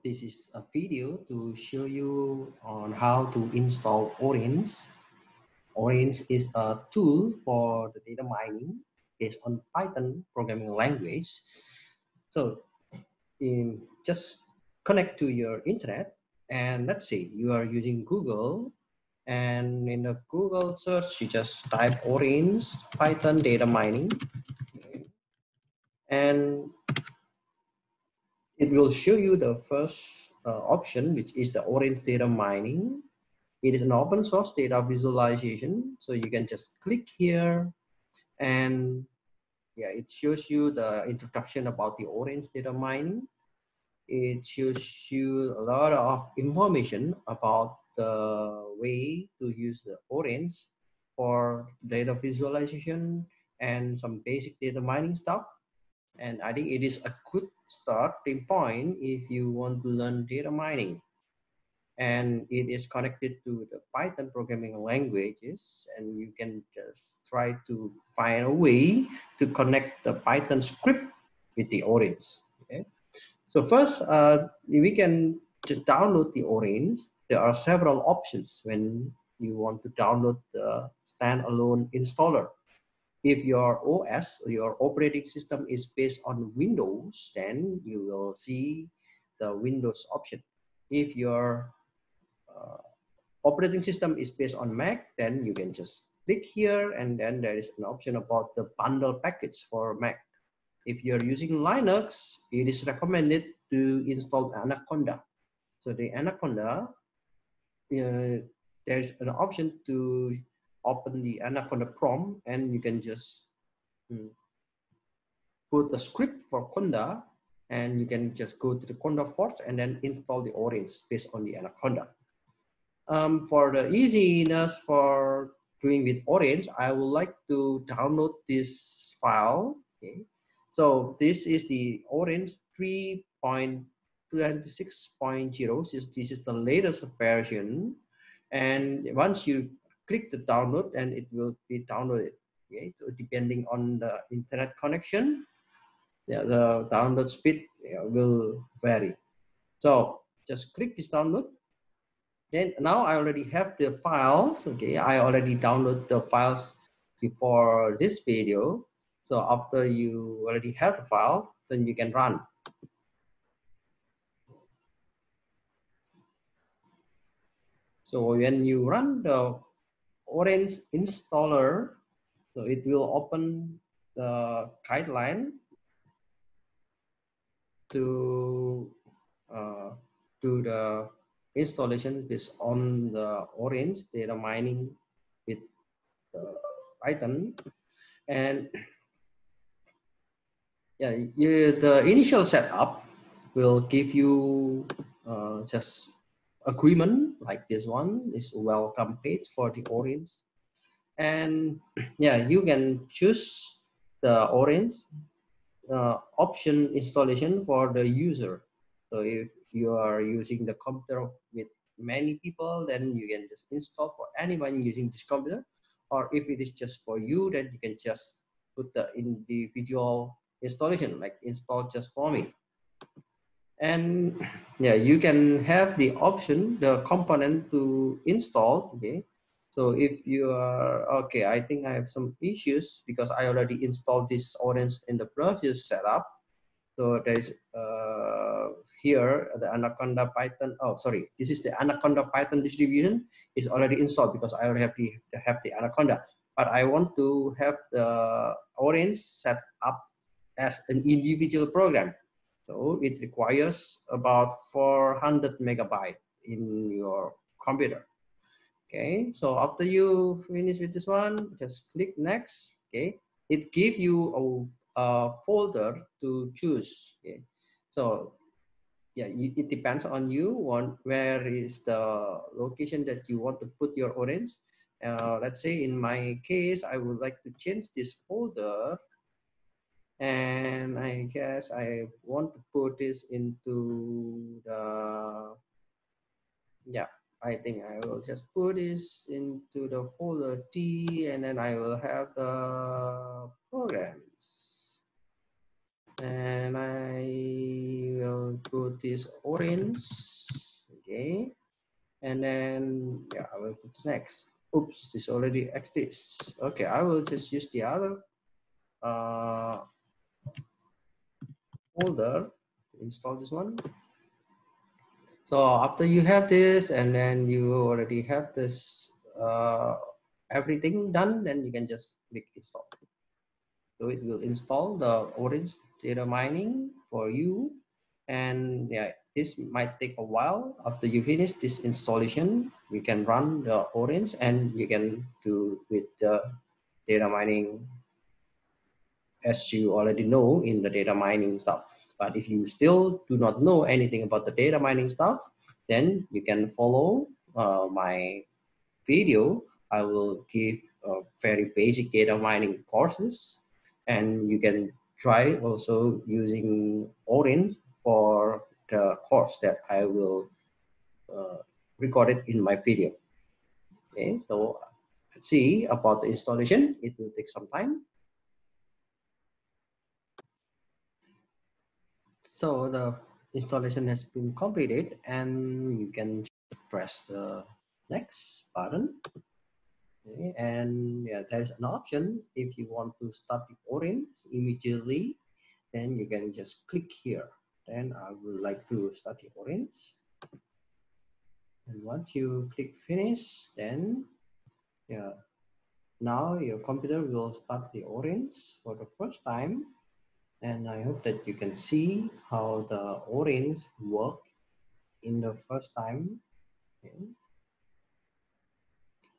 This is a video to show you on how to install Orange. Orange is a tool for the data mining based on Python programming language. So just connect to your internet, and let's say you are using Google, and in the Google search you just type Orange Python data mining, and it will show you the first option, which is the Orange data mining. It is an open source data visualization, so you can just click here, and yeah, it shows you the introduction about the Orange data mining. It shows you a lot of information about the way to use the Orange for data visualization and some basic data mining stuff. And I think it is a good starting point if you want to learn data mining. And it is connected to the Python programming languages, and you can just try to find a way to connect the Python script with the Orange. Okay, so first we can just download the Orange. There are several options when you want to download the standalone installer. If your OS, your operating system, is based on Windows, then you will see the Windows option. If your uh, operating system is based on Mac, then you can just click here, and then there is an option about the bundle package for Mac. If you're using Linux, it is recommended to install Anaconda. So the Anaconda, there's an option to open the Anaconda prompt, and you can just put a script for Conda, and you can just go to the Conda force and then install the Orange based on the Anaconda. For the easiness for doing with Orange, I would like to download this file. Okay, so this is the Orange 3.26.0. This is the latest version, and once you click the download, and it will be downloaded. Okay, so depending on the internet connection, yeah, the download speed will vary. So just click this download. Then now I already have the files. Okay, I already download the files before this video. So after you already have the file, then you can run. So when you run the Orange installer, so it will open the guideline to the installation based on the Orange data mining with Python. And yeah, the initial setup will give you just agreement like this one is a welcome page for the Orange. And yeah, you can choose the Orange option installation for the user. So if you are using the computer with many people, then you can just install for anyone using this computer. Or if it is just for you, then you can just put the individual installation, like install just for me. And yeah, you can have the option, the component to install. Okay, so if you are okay, I think I have some issues because I already installed this Orange in the previous setup. So there is here the Anaconda Python. Oh, sorry, this is the Anaconda Python distribution is already installed because I already have the Anaconda. But I want to have the Orange set up as an individual program. So it requires about 400 megabyte in your computer. Okay, so after you finish with this one, just click next. Okay, it gives you a folder to choose. Okay, so yeah, it depends on you where is the location that you want to put your Orange. Let's say in my case, I would like to change this folder, and I guess I want to put this into the, yeah, I think I will just put this into the folder T, and then I will have the programs. and I will put this orange. Okay, and then yeah, I will put next. Oops, this already exists. Okay, I will just use the other uh, folder to install this one. So after you have this, and then you already have this everything done, then you can just click install. So it will install the orange data mining for you. And yeah, this might take a while. After you finish this installation, you can run the orange and you can do with the data mining as you already know in the data mining stuff. But if you still do not know anything about the data mining stuff, then you can follow my video. I will give very basic data mining courses, and you can try also using Orange for the course that I will record it in my video. Okay, so let's see about the installation. It will take some time. So the installation has been completed, and you can press the next button. Okay, and yeah, there's an option if you want to start the Orange immediately, then you can just click here. Then I would like to start the Orange, and once you click finish, then yeah, now your computer will start the Orange for the first time. And I hope that you can see how the Orange work in the first time. Okay.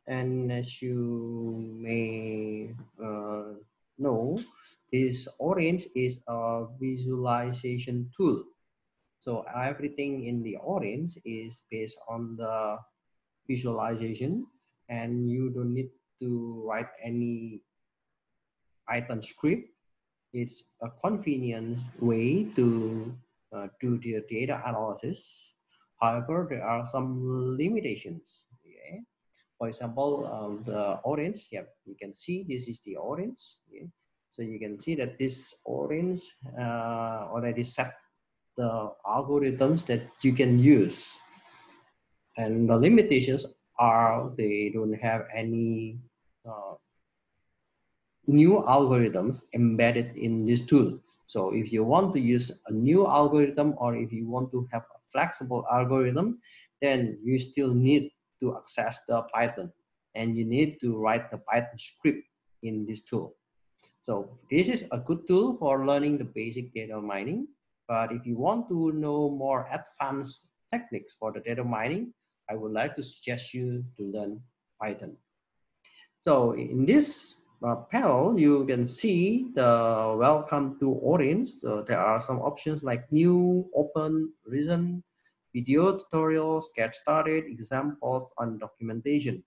And as you may know, this Orange is a visualization tool. So everything in the Orange is based on the visualization, and you don't need to write any Python script. It's a convenient way to do the data analysis. However, there are some limitations. Okay? For example, the orange, yeah, you can see this is the orange. Yeah? So you can see that this orange already set the algorithms that you can use. And the limitations are they don't have any uh, new algorithms embedded in this tool. So if you want to use a new algorithm, or if you want to have a flexible algorithm, then you still need to access the Python, and you need to write the Python script in this tool. So this is a good tool for learning the basic data mining. But if you want to know more advanced techniques for the data mining, I would like to suggest you to learn Python. So in this panel, you can see the welcome to Orange. So there are some options like new, open, recent, video tutorials, get started, examples, and documentation.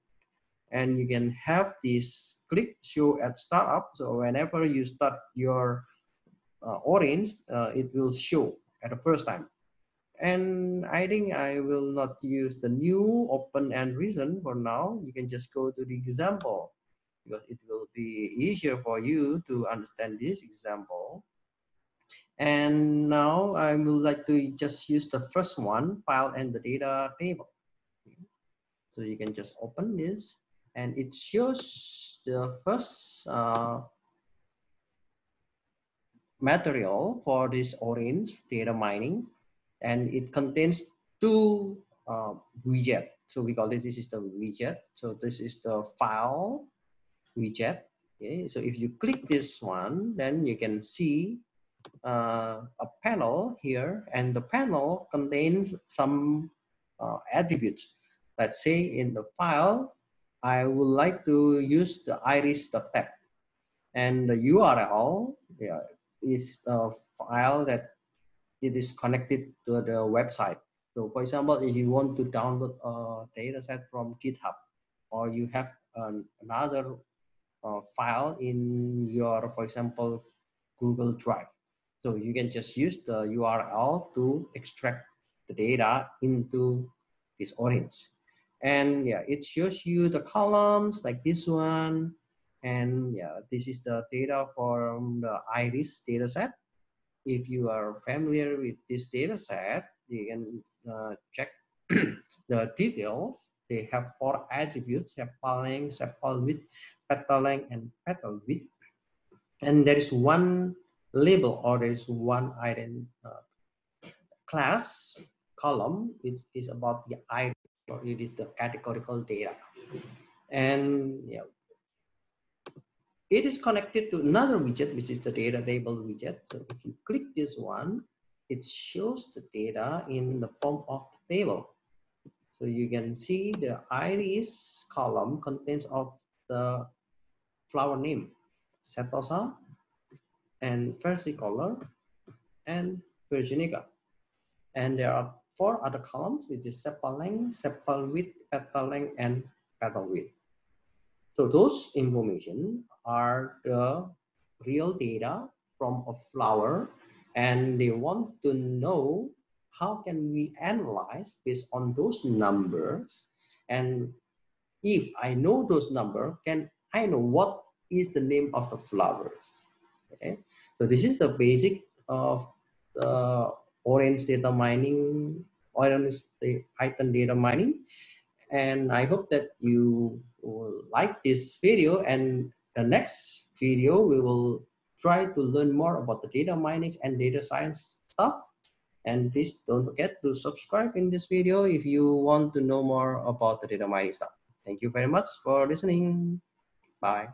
And you can have this click show at startup. So whenever you start your Orange, it will show at the first time. And I think I will not use the new, open, and recent for now. You can just go to the example, because it will be easier for you to understand this example. And now I would like to just use the first one, file and the data table. So you can just open this, and it shows the first material for this Orange data mining, and it contains two widget. So we call this is the widget. So this is the file widget. Okay, so if you click this one, then you can see a panel here, and the panel contains some attributes. Let's say in the file, I would like to use the iris.tab, and the URL, yeah, is a file that it is connected to the website. So for example, if you want to download a data set from GitHub, or you have another file in your, for example, Google Drive. So you can just use the URL to extract the data into this Orange. And yeah, it shows you the columns like this one. And yeah, this is the data from the iris data set. if you are familiar with this data set, you can check the details. They have 4 attributes: sepal length, sepal width, petal length, and petal width. And there is one label, or there is one class column which is about the item, or it is the categorical data. And yeah, it is connected to another widget, which is the data table widget. So if you click this one, it shows the data in the form of the table. So you can see the iris column contains of the flower name, Setosa, and versicolor, and virginica. And there are 4 other columns, which is sepal length, sepal width, petal length, and petal width. So those information are the real data from a flower, and they want to know how can we analyze based on those numbers. And if I know those numbers, can I know what is the name of the flowers? Okay, so this is the basic of the orange data mining, orange Python data mining. And I hope that you will like this video, and the next video we will try to learn more about the data mining and data science stuff. And please don't forget to subscribe in this video if you want to know more about the data mining stuff. Thank you very much for listening. Bye.